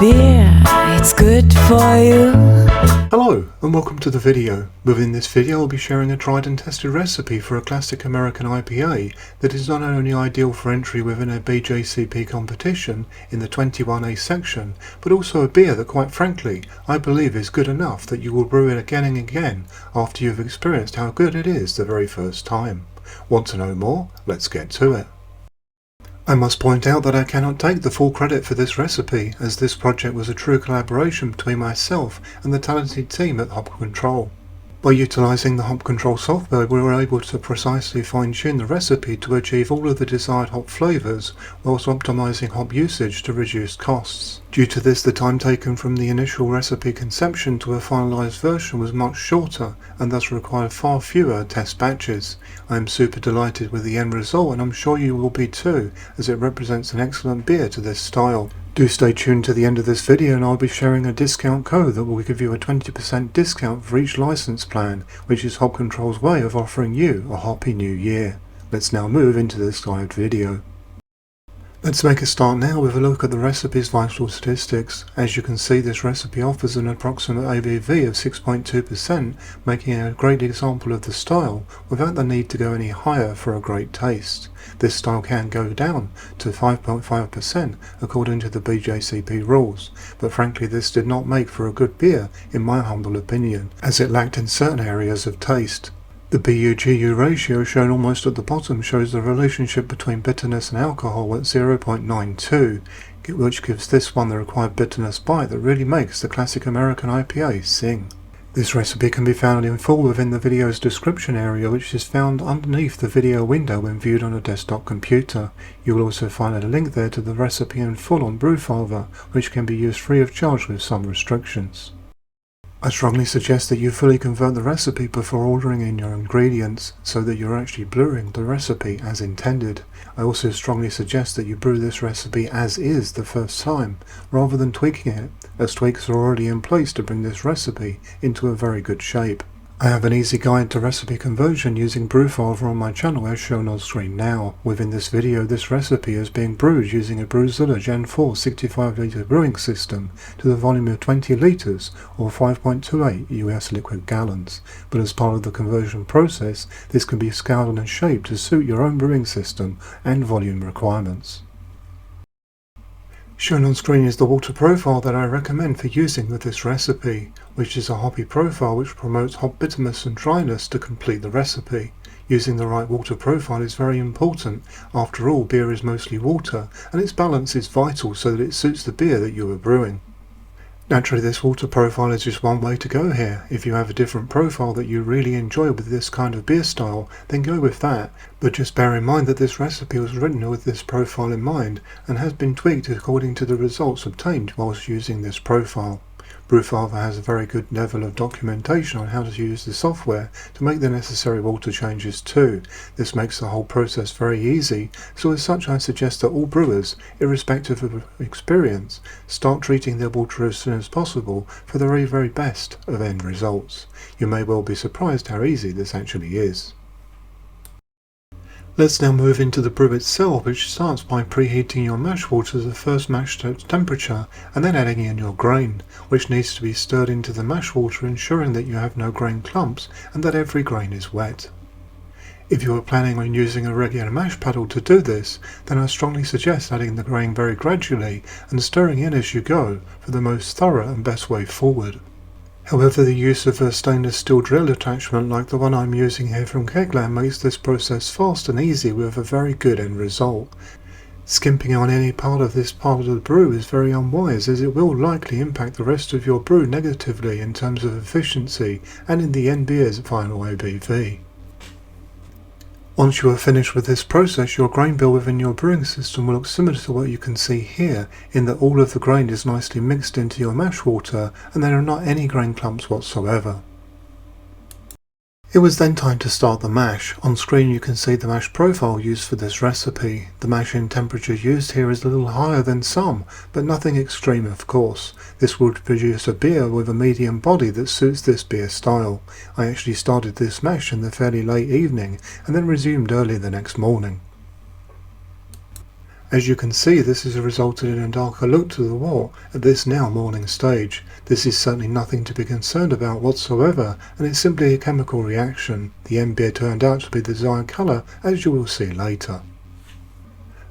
beer, it's good for you. Hello and welcome to the video. Within this video I'll be sharing a tried and tested recipe for a classic American IPA that is not only ideal for entry within a BJCP competition in the 21A section, but also a beer that quite frankly I believe is good enough that you will brew it again and again after you've experienced how good it is the very first time. Want to know more? Let's get to it. I must point out that I cannot take the full credit for this recipe, as this project was a true collaboration between myself and the talented team at Hop Control. By utilising the Hop Control software, we were able to precisely fine-tune the recipe to achieve all of the desired hop flavours, whilst optimising hop usage to reduce costs. Due to this, the time taken from the initial recipe conception to a finalised version was much shorter, and thus required far fewer test batches. I am super delighted with the end result, and I'm sure you will be too, as it represents an excellent beer to this style. Do stay tuned to the end of this video and I'll be sharing a discount code that will give you a 20% discount for each license plan, which is Hop Control's way of offering you a hoppy new year. Let's now move into this live video. Let's make a start now with a look at the recipe's vital statistics. As you can see, this recipe offers an approximate ABV of 6.2%, making it a great example of the style without the need to go any higher for a great taste. This style can go down to 5.5% according to the BJCP rules, but frankly this did not make for a good beer in my humble opinion, as it lacked in certain areas of taste. The BU-GU ratio shown almost at the bottom shows the relationship between bitterness and alcohol at 0.92, which gives this one the required bitterness bite that really makes the classic American IPA sing. This recipe can be found in full within the video's description area, which is found underneath the video window when viewed on a desktop computer. You will also find a link there to the recipe in full on Brewfather, which can be used free of charge with some restrictions. I strongly suggest that you fully convert the recipe before ordering in your ingredients, so that you're actually brewing the recipe as intended. I also strongly suggest that you brew this recipe as is the first time, rather than tweaking it, as tweaks are already in place to bring this recipe into a very good shape. I have an easy guide to recipe conversion using Brewfather on my channel as shown on screen now. Within this video, this recipe is being brewed using a Brewzilla Gen 4 65 litre brewing system to the volume of 20 litres or 5.28 US liquid gallons. But as part of the conversion process, this can be scaled and shaped to suit your own brewing system and volume requirements. Shown on screen is the water profile that I recommend for using with this recipe, which is a hoppy profile which promotes hop bitterness and dryness to complete the recipe. Using the right water profile is very important. After all, beer is mostly water, and its balance is vital so that it suits the beer that you are brewing. Naturally, this water profile is just one way to go here. If you have a different profile that you really enjoy with this kind of beer style, then go with that, but just bear in mind that this recipe was written with this profile in mind and has been tweaked according to the results obtained whilst using this profile. Brewfather has a very good level of documentation on how to use the software to make the necessary water changes too. This makes the whole process very easy, so as such I suggest that all brewers, irrespective of experience, start treating their water as soon as possible for the very, very best of end results. You may well be surprised how easy this actually is. Let's now move into the brew itself, which starts by preheating your mash water to the first mash temperature and then adding in your grain, which needs to be stirred into the mash water, ensuring that you have no grain clumps and that every grain is wet. If you are planning on using a regular mash paddle to do this, then I strongly suggest adding the grain very gradually and stirring in as you go for the most thorough and best way forward. However, the use of a stainless steel drill attachment like the one I'm using here from Kegland makes this process fast and easy with a very good end result. Skimping on any part of this part of the brew is very unwise, as it will likely impact the rest of your brew negatively in terms of efficiency and in the end beer's final ABV. Once you are finished with this process, your grain bill within your brewing system will look similar to what you can see here, in that all of the grain is nicely mixed into your mash water and there are not any grain clumps whatsoever. It was then time to start the mash. On screen you can see the mash profile used for this recipe. The mashing temperature used here is a little higher than some, but nothing extreme of course. This would produce a beer with a medium body that suits this beer style. I actually started this mash in the fairly late evening and then resumed early the next morning. As you can see, this has resulted in a darker look to the wort at this now morning stage. This is certainly nothing to be concerned about whatsoever, and it's simply a chemical reaction. The end beer turned out to be the desired colour, as you will see later.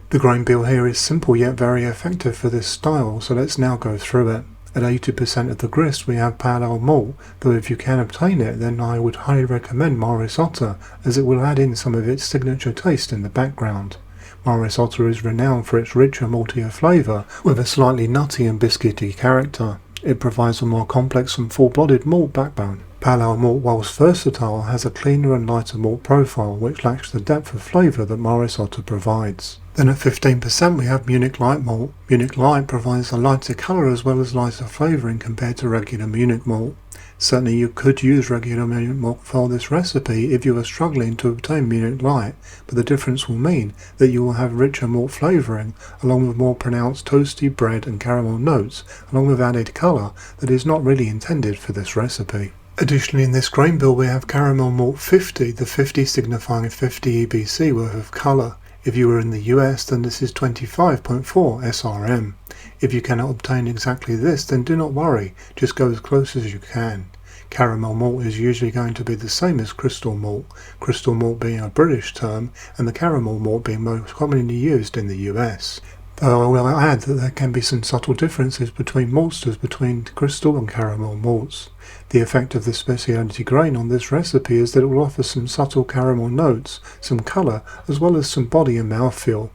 The grain bill here is simple yet very effective for this style, so let's now go through it. At 80% of the grist we have pale ale malt, though if you can obtain it then I would highly recommend Maris Otter, as it will add in some of its signature taste in the background. Maris Otter is renowned for its richer maltier flavour, with a slightly nutty and biscuity character. It provides a more complex and full-bodied malt backbone. Pale ale malt, whilst versatile, has a cleaner and lighter malt profile, which lacks the depth of flavour that Maris Otter provides. Then at 15% we have Munich Light malt. Munich Light provides a lighter colour as well as lighter flavouring compared to regular Munich malt. Certainly you could use regular Munich malt for this recipe if you are struggling to obtain Munich Light, but the difference will mean that you will have richer malt flavouring, along with more pronounced toasty bread and caramel notes, along with added colour that is not really intended for this recipe. Additionally, in this grain bill we have caramel malt 50, the 50 signifying 50 EBC worth of colour. If you are in the US, then this is 25.4 SRM. If you cannot obtain exactly this, then do not worry, just go as close as you can. Caramel malt is usually going to be the same as crystal malt being a British term, and the caramel malt being most commonly used in the US. Though I will add that there can be some subtle differences between maltsters between crystal and caramel malts. The effect of this specialty grain on this recipe is that it will offer some subtle caramel notes, some colour, as well as some body and mouthfeel.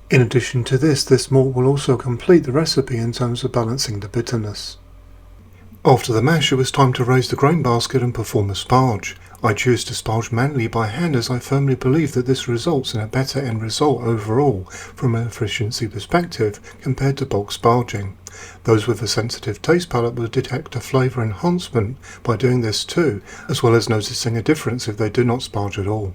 In addition to this malt will also complete the recipe in terms of balancing the bitterness. After the mash, it was time to raise the grain basket and perform a sparge. I choose to sparge manually by hand, as I firmly believe that this results in a better end result overall from an efficiency perspective compared to bulk sparging. Those with a sensitive taste palate will detect a flavour enhancement by doing this too, as well as noticing a difference if they do not sparge at all.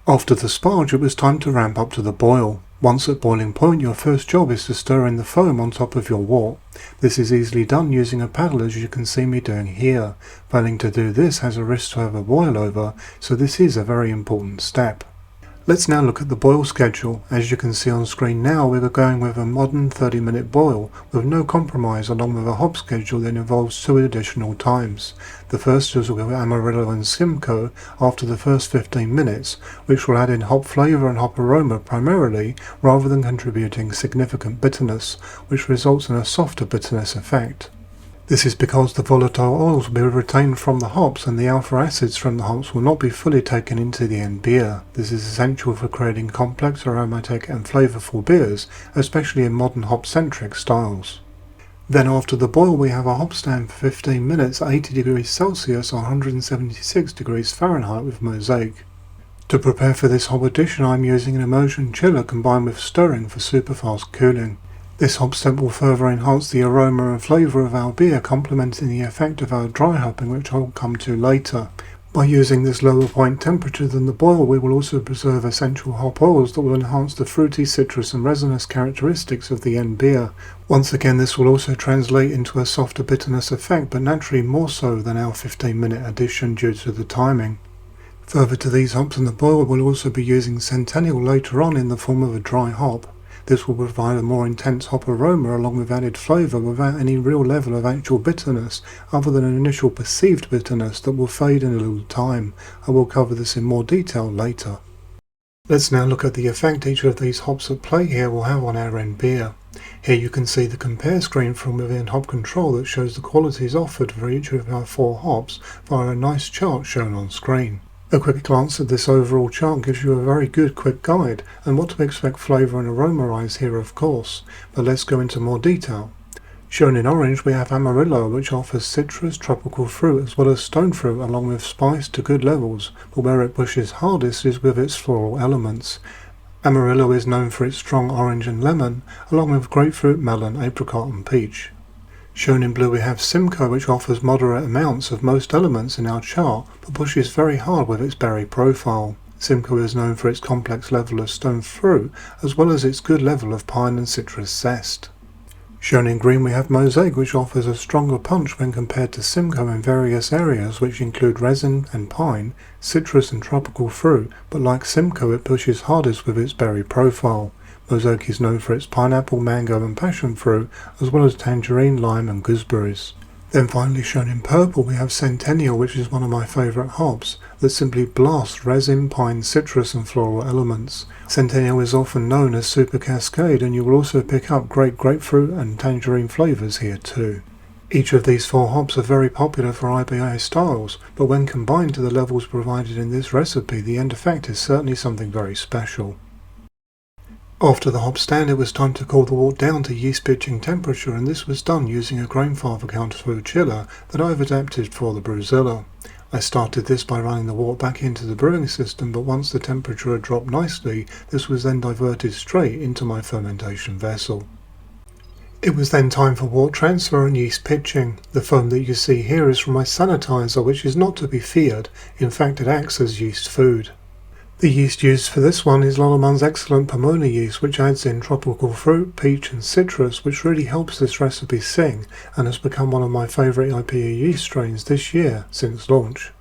After the sparge, it was time to ramp up to the boil. Once at boiling point, your first job is to stir in the foam on top of your wort. This is easily done using a paddle, as you can see me doing here. Failing to do this has a risk to have a boil over, so this is a very important step. Let's now look at the boil schedule. As you can see on screen now, we are going with a modern 30-minute boil with no compromise, along with a hop schedule that involves 2 additional times. The first is with Amarillo and Simcoe after the first 15 minutes, which will add in hop flavour and hop aroma primarily, rather than contributing significant bitterness, which results in a softer bitterness effect. This is because the volatile oils will be retained from the hops, and the alpha acids from the hops will not be fully taken into the end beer. This is essential for creating complex, aromatic and flavourful beers, especially in modern hop-centric styles. Then after the boil we have a hopstand for 15 minutes at 80 degrees Celsius or 176 degrees Fahrenheit with Mosaic. To prepare for this hop addition I am using an immersion chiller combined with stirring for super fast cooling. This hopstand will further enhance the aroma and flavour of our beer, complementing the effect of our dry hopping, which I will come to later. By using this lower point temperature than the boil, we will also preserve essential hop oils that will enhance the fruity, citrus and resinous characteristics of the end beer. Once again, this will also translate into a softer bitterness effect, but naturally more so than our 15-minute addition due to the timing. Further to these hops in the boil, we'll also be using Centennial later on in the form of a dry hop. This will provide a more intense hop aroma along with added flavour without any real level of actual bitterness, other than an initial perceived bitterness that will fade in a little time. I will cover this in more detail later. Let's now look at the effect each of these hops at play here will have on our end beer. Here you can see the compare screen from within Hop Control that shows the qualities offered for each of our 4 hops via a nice chart shown on screen. A quick glance at this overall chart gives you a very good quick guide and what to expect flavour and aroma-wise here of course, but let's go into more detail. Shown in orange we have Amarillo, which offers citrus, tropical fruit as well as stone fruit along with spice to good levels, but where it pushes hardest is with its floral elements. Amarillo is known for its strong orange and lemon, along with grapefruit, melon, apricot and peach. Shown in blue we have Simcoe, which offers moderate amounts of most elements in our chart, but pushes very hard with its berry profile. Simcoe is known for its complex level of stone fruit, as well as its good level of pine and citrus zest. Shown in green we have Mosaic, which offers a stronger punch when compared to Simcoe in various areas which include resin and pine, citrus and tropical fruit, but like Simcoe it pushes hardest with its berry profile. Mosaic is known for its pineapple, mango and passion fruit, as well as tangerine, lime and gooseberries. Then finally shown in purple we have Centennial, which is one of my favourite hops, that simply blasts resin, pine, citrus and floral elements. Centennial is often known as Super Cascade, and you will also pick up great grapefruit and tangerine flavours here too. Each of these 4 hops are very popular for IPA styles, but when combined to the levels provided in this recipe, the end effect is certainly something very special. After the hop stand, it was time to cool the wort down to yeast pitching temperature, and this was done using a grainfather counterflow chiller that I've adapted for the Brewzilla. I started this by running the wort back into the brewing system, but once the temperature had dropped nicely, this was then diverted straight into my fermentation vessel. It was then time for wort transfer and yeast pitching. The foam that you see here is from my sanitizer, which is not to be feared. In fact, it acts as yeast food. The yeast used for this one is Lallamand's excellent Pomona yeast, which adds in tropical fruit, peach and citrus, which really helps this recipe sing and has become one of my favourite IPA yeast strains this year since launch.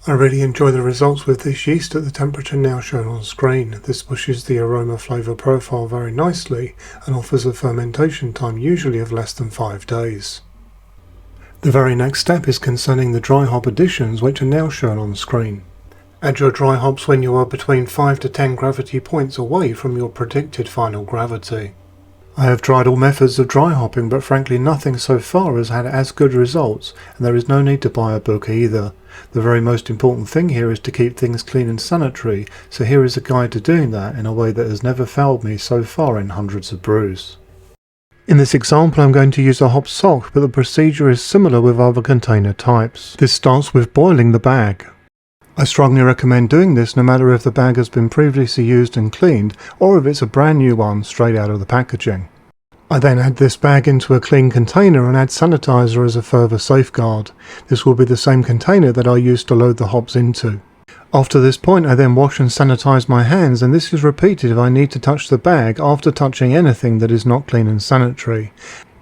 I really enjoy the results with this yeast at the temperature now shown on screen. This pushes the aroma flavour profile very nicely and offers a fermentation time usually of less than 5 days. The very next step is concerning the dry hop additions, which are now shown on screen. Add your dry hops when you are between 5 to 10 gravity points away from your predicted final gravity. I have tried all methods of dry hopping, but frankly nothing so far has had as good results, and there is no need to buy a book either. The very most important thing here is to keep things clean and sanitary, so here is a guide to doing that in a way that has never failed me so far in hundreds of brews. In this example I'm going to use a hop sock, but the procedure is similar with other container types. This starts with boiling the bag. I strongly recommend doing this no matter if the bag has been previously used and cleaned, or if it's a brand new one straight out of the packaging. I then add this bag into a clean container and add sanitizer as a further safeguard. This will be the same container that I used to load the hops into. After this point I then wash and sanitize my hands, and this is repeated if I need to touch the bag after touching anything that is not clean and sanitary.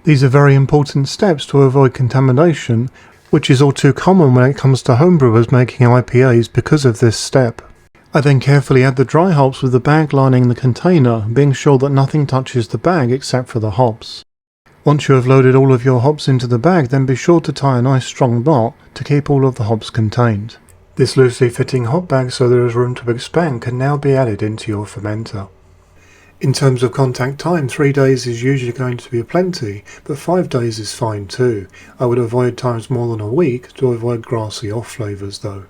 These are very important steps to avoid contamination, which is all too common when it comes to homebrewers making IPAs because of this step. I then carefully add the dry hops with the bag lining the container, being sure that nothing touches the bag except for the hops. Once you have loaded all of your hops into the bag, then be sure to tie a nice strong knot to keep all of the hops contained. This loosely fitting hop bag, so there is room to expand, can now be added into your fermenter. In terms of contact time, 3 days is usually going to be plenty, but 5 days is fine too. I would avoid times more than a week to avoid grassy off flavours though.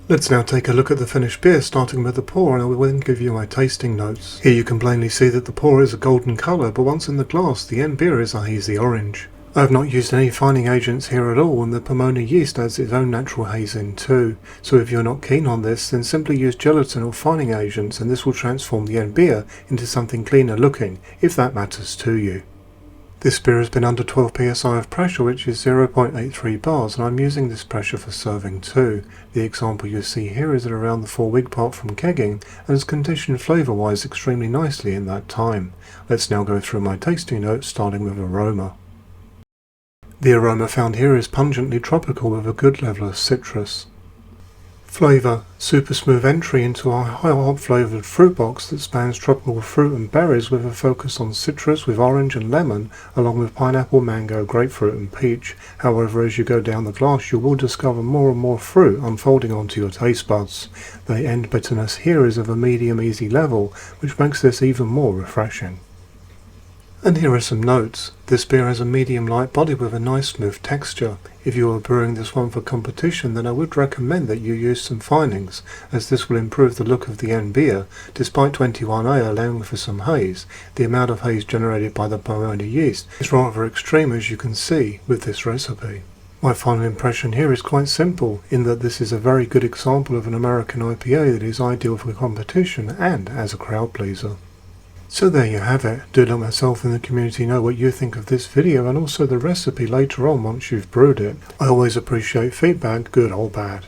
Let's now take a look at the finished beer, starting with the pour, and I will then give you my tasting notes. Here you can plainly see that the pour is a golden colour, but once in the glass the end beer is a hazy orange. I have not used any fining agents here at all, and the Pomona yeast adds its own natural haze in too, so if you're not keen on this, then simply use gelatin or fining agents and this will transform the end beer into something cleaner looking, if that matters to you. This beer has been under 12 psi of pressure, which is 0.83 bars, and I'm using this pressure for serving too. The example you see here is at around the 4-week part from kegging, and has conditioned flavour-wise extremely nicely in that time. Let's now go through my tasting notes, starting with aroma. The aroma found here is pungently tropical with a good level of citrus. Flavour: super smooth entry into a high hop flavoured fruit box that spans tropical fruit and berries with a focus on citrus with orange and lemon, along with pineapple, mango, grapefruit and peach. However, as you go down the glass you will discover more and more fruit unfolding onto your taste buds. The end bitterness here is of a medium easy level, which makes this even more refreshing. And here are some notes. This beer has a medium light body with a nice smooth texture. If you are brewing this one for competition, then I would recommend that you use some finings, as this will improve the look of the end beer. Despite 21A allowing for some haze, the amount of haze generated by the Pomona yeast is rather extreme, as you can see with this recipe. My final impression here is quite simple, in that this is a very good example of an American IPA that is ideal for competition and as a crowd pleaser. So there you have it. Do let myself and the community know what you think of this video and also the recipe later on once you've brewed it. I always appreciate feedback, good or bad.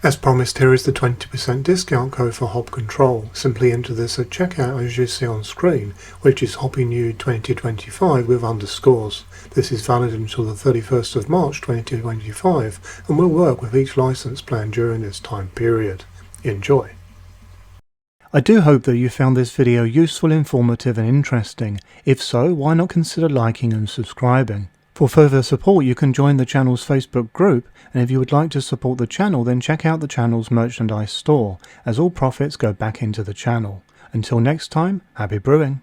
As promised, here is the 20% discount code for Hop Control. Simply enter this at checkout as you see on screen, which is HoppyNew2025 with underscores. This is valid until the 31st of March 2025 and will work with each license plan during this time period. Enjoy! I do hope that you found this video useful, informative and interesting. If so, why not consider liking and subscribing? For further support you can join the channel's Facebook group, and if you would like to support the channel then check out the channel's merchandise store, as all profits go back into the channel. Until next time, happy brewing!